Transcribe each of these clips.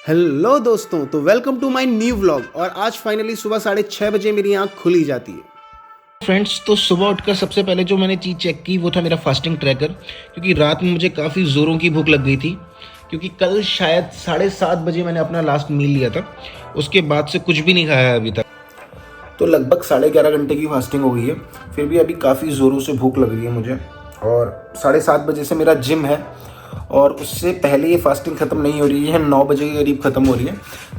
Hello दोस्तों, तो welcome to my new vlog. और आज फाइनली सुबह 6:30 बजे मेरी आँख खुली जाती है। फ्रेंड्स, तो सुबह उठकर सबसे पहले जो मैंने चीज़ चेक की वो था मेरा फास्टिंग ट्रैकर, क्योंकि रात में मुझे काफ़ी ज़ोरों की भूख लग गई थी। क्योंकि कल शायद 7:30 बजे मैंने अपना लास्ट मील लिया था, उसके बाद से कुछ भी नहीं खाया है अभी तक। तो लगभग 11.5 घंटे की फास्टिंग हो गई है। फिर भी अभी काफ़ी ज़ोरों से भूख लग रही है मुझे। और 7:30 बजे से मेरा जिम है और उससे पहले ये फास्टिंग ख़त्म नहीं हो रही है, 9 बजे के करीब ख़त्म हो रही है।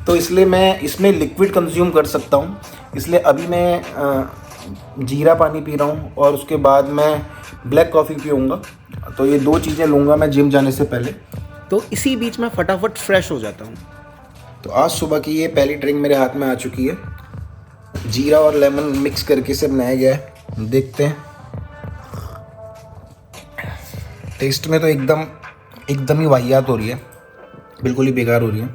तो इसलिए मैं इसमें लिक्विड कंज्यूम कर सकता हूँ। इसलिए अभी मैं जीरा पानी पी रहा हूँ और उसके बाद मैं ब्लैक कॉफ़ी पीऊँगा। तो ये 2 चीज़ें लूँगा मैं जिम जाने से पहले। तो इसी बीच मैं फटाफट फ्रेश हो जाता हूँ। तो आज सुबह की ये पहली ड्रिंक मेरे हाथ में आ चुकी है। जीरा और लेमन मिक्स करके इसे बनाया गया है। देखते हैं। टेस्ट में तो एकदम ही वाहियात हो रही है, बिल्कुल ही बेकार हो रही है।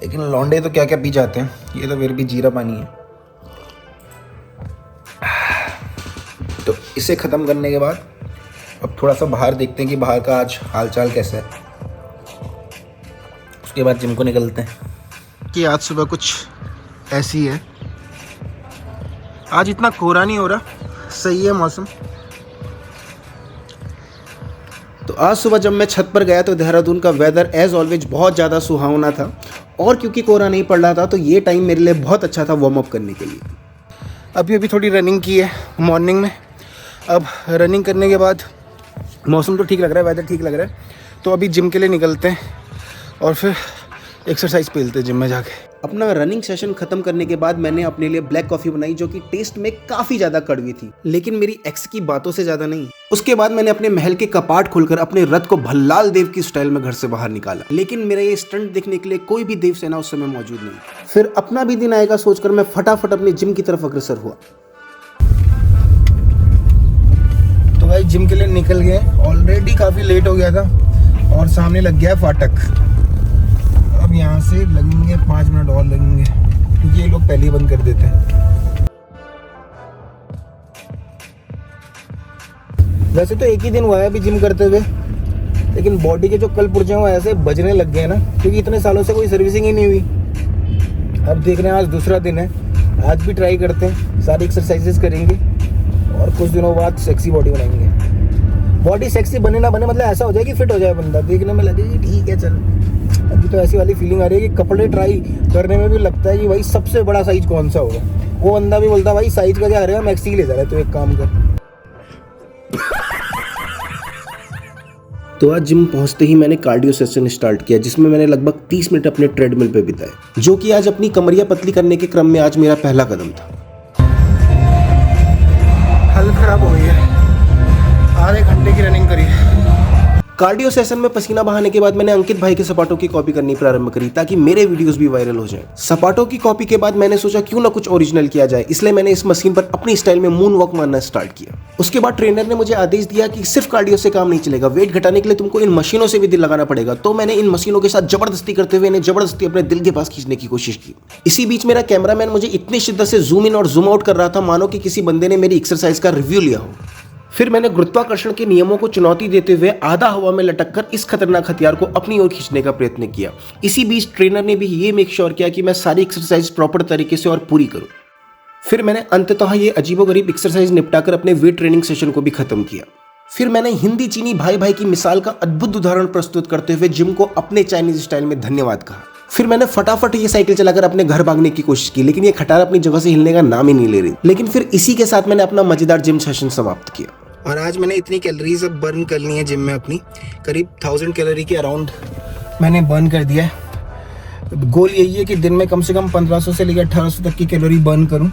लेकिन लौंडे तो क्या क्या पी जाते हैं, ये तो फिर भी जीरा पानी है। तो इसे ख़त्म करने के बाद अब थोड़ा सा बाहर देखते हैं कि बाहर का आज हालचाल कैसा है। उसके बाद जिम को निकलते हैं। कि आज सुबह कुछ ऐसी है। आज इतना कोहरा नहीं हो रहा, सही है मौसम। तो आज सुबह जब मैं छत पर गया तो देहरादून का वेदर एज ऑलवेज बहुत ज़्यादा सुहावना था। और क्योंकि कोहरा नहीं पड़ रहा था तो ये टाइम मेरे लिए बहुत अच्छा था वार्म अप करने के लिए। अभी थोड़ी रनिंग की है मॉर्निंग में। अब रनिंग करने के बाद मौसम तो ठीक लग रहा है, वेदर ठीक लग रहा है। तो अभी जिम के लिए निकलते हैं और फिर एक्सरसाइज पेलते हैं जिम में जाके। अपना रनिंग सेशन खत्म करने के बाद मैंने अपने लिए ब्लैक कॉफ़ी बनाई, जो कि टेस्ट में काफ़ी ज़्यादा कड़वी थी, लेकिन मेरी एक्स की बातों से ज़्यादा नहीं। उसके बाद मैंने अपने महल के कपाट खोलकर अपने रथ को भल्लाल देव की स्टाइल में घर से बाहर निकाला। लेकिन मेरा ये स्टंट देखने के लिए कोई भी देव सेना उस समय मौजूद नहीं। फिर अपना भी दिन आएगा सोचकर मैं फटाफट अपने जिम की तरफ अग्रसर हुआ। तो भाई जिम के लिए निकल गए। ऑलरेडी काफ़ी लेट हो गया था और सामने लग गया फाटक। अब यहाँ से लगेंगे 5 मिनट और लगेंगे, क्योंकि ये लोग पहले ही बंद कर देते हैं। वैसे तो एक ही दिन हुआ है अभी जिम करते हुए, लेकिन बॉडी के जो कल पुर्जे वो ऐसे बजने लग गए ना, क्योंकि इतने सालों से कोई सर्विसिंग ही नहीं हुई। अब देख रहे हैं, आज दूसरा दिन है। आज भी ट्राई करते हैं, सारी एक्सरसाइजेस करेंगे और कुछ दिनों बाद सेक्सी बॉडी बनाएंगे। बॉडी सेक्सी बने ना बने, मतलब ऐसा हो जाए कि फिट हो जाए बंदा, देखने में लगे कि ठीक है चल। अभी तो ऐसी वाली फीलिंग आ रही है कि कपड़े ट्राई करने में भी लगता है कि भाई सबसे बड़ा साइज कौन सा होगा। वो बंदा भी बोलता है भाई साइज का जा रहा है, मैक्सी ले जा रहा है, तो एक काम कर। तो आज जिम पहुंचते ही मैंने कार्डियो सेशन स्टार्ट किया, जिसमें मैंने लगभग 30 मिनट अपने ट्रेडमिल पे बिताए, जो कि आज अपनी कमरिया पतली करने के क्रम में आज मेरा पहला कदम था। हालत खराब हो गई है, आधे घंटे की रनिंग करी है। कार्डियो सेशन में पसीना बहाने के बाद मैंने अंकित भाई के सपाटों की कॉपी करनी प्रारंभ करी, ताकि मेरे वीडियोस भी वायरल हो जाएं। सपाटों की कॉपी के बाद मैंने सोचा क्यों ना कुछ ओरिजिनल किया जाए, इसलिए मैंने इस मशीन पर अपनी स्टाइल में मून वॉक मारना स्टार्ट किया। उसके बाद ट्रेनर ने मुझे आदेश दिया कि सिर्फ कार्डियो से काम नहीं चलेगा, वेट घटाने के लिए तुमको इन मशीनों से भी दिल लगाना पड़ेगा। तो मैंने इन मशीनों के साथ जबरदस्ती करते हुए इन्हें जबरदस्ती अपने दिल के पास खींचने की कोशिश की। इसी बीच मेरा कैमरामैन मुझे इतनी शिद्दत से जूम इन और जूम आउट कर रहा था मानो कि किसी बंदे ने मेरी एक्सरसाइज का रिव्यू लिया हो। फिर मैंने गुरुत्वाकर्षण के नियमों को चुनौती देते हुए आधा हवा में लटककर इस खतरनाक हथियार को अपनी ओर खींचने का प्रयत्न किया। इसी बीच ट्रेनर ने भी ये मेक श्योर किया कि मैं सारी एक्सरसाइज प्रॉपर तरीके से और पूरी करूं। फिर मैंने अंततः ये अजीबोगरीब एक्सरसाइज निपटाकर अपने वेट ट्रेनिंग सेशन को भी खत्म किया। फिर मैंने हिंदी चीनी भाई भाई की मिसाल का अद्भुत उदाहरण प्रस्तुत करते हुए जिम को अपने चाइनीज स्टाइल में धन्यवाद कहा। फिर मैंने फटाफट ये साइकिल चलाकर अपने घर भागने की कोशिश की, लेकिन ये खटारा अपनी जगह से हिलने का नाम ही नहीं ले रही। लेकिन फिर इसी के साथ मैंने अपना मजेदार जिम सेशन समाप्त किया। और आज मैंने इतनी कैलोरीज अब बर्न करनी है जिम में अपनी, करीब 1000 कैलोरी के अराउंड मैंने बर्न कर दिया है। गोल यही है कि दिन में कम से कम 1500 से लेकर 1800 तक की कैलोरी बर्न करूं।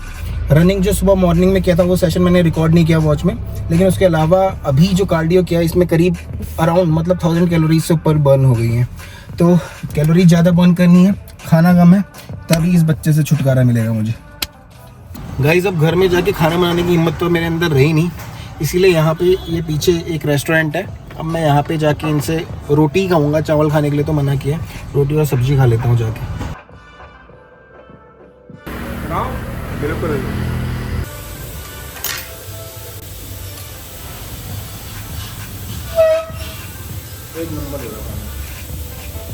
रनिंग जो सुबह मॉर्निंग में किया था वो सेशन मैंने रिकॉर्ड नहीं किया वॉच में, लेकिन उसके अलावा अभी जो कार्डियो किया इसमें करीब अराउंड मतलब 1000 कैलोरीज से ऊपर बर्न हो गई हैं। तो कैलोरी ज़्यादा बर्न करनी है, खाना कम है, तभी इस बच्चे से छुटकारा मिलेगा मुझे। गाइस, अब घर में जाके खाना बनाने की हिम्मत तो मेरे अंदर रही नहीं, इसीलिए यहाँ पे ये पीछे एक रेस्टोरेंट है। अब मैं यहाँ पे जाके इनसे रोटी खाऊंगा, चावल खाने के लिए तो मना किया, रोटी और सब्जी खा लेता हूँ जाके। बिल्कुल एक नंबर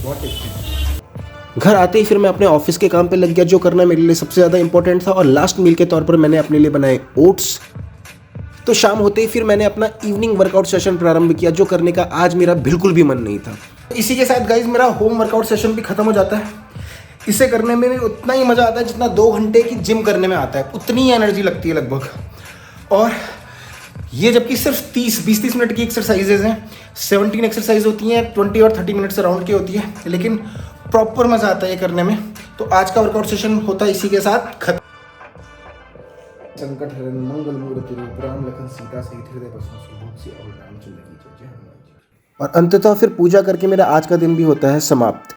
बहुत टेस्टी। घर आते ही फिर मैं अपने ऑफिस के काम पे लग गया, जो करना मेरे लिए सबसे ज़्यादा इंपॉर्टेंट था। और लास्ट मील के तौर पर मैंने अपने लिए बनाए ओट्स। तो शाम होते ही फिर मैंने अपना इवनिंग वर्कआउट सेशन प्रारंभ किया, जो करने का आज मेरा बिल्कुल भी मन नहीं था। इसी के साथ गाइज मेरा होम वर्कआउट सेशन भी खत्म हो जाता है। इसे करने में भी उतना ही मज़ा आता है जितना 2 घंटे की जिम करने में आता है, उतनी ही एनर्जी लगती है लगभग। और ये जबकि सिर्फ 20-30 मिनट की एक्सरसाइजेज हैं, 17 एक्सरसाइज होती हैं, 20 और 30 मिनट्स अराउंड की होती है, लेकिन प्रॉपर मज़ा आता है ये करने में। तो आज का वर्कआउट सेशन होता है इसी के साथ खत्म। संकट हरण मंगल मूर्ति रूप राम लखन सीता सहित हृदय बसना सुख से और रामचंद्र की जय जय हनुमान जी। और अंततः फिर पूजा करके मेरा आज का दिन भी होता है समाप्त।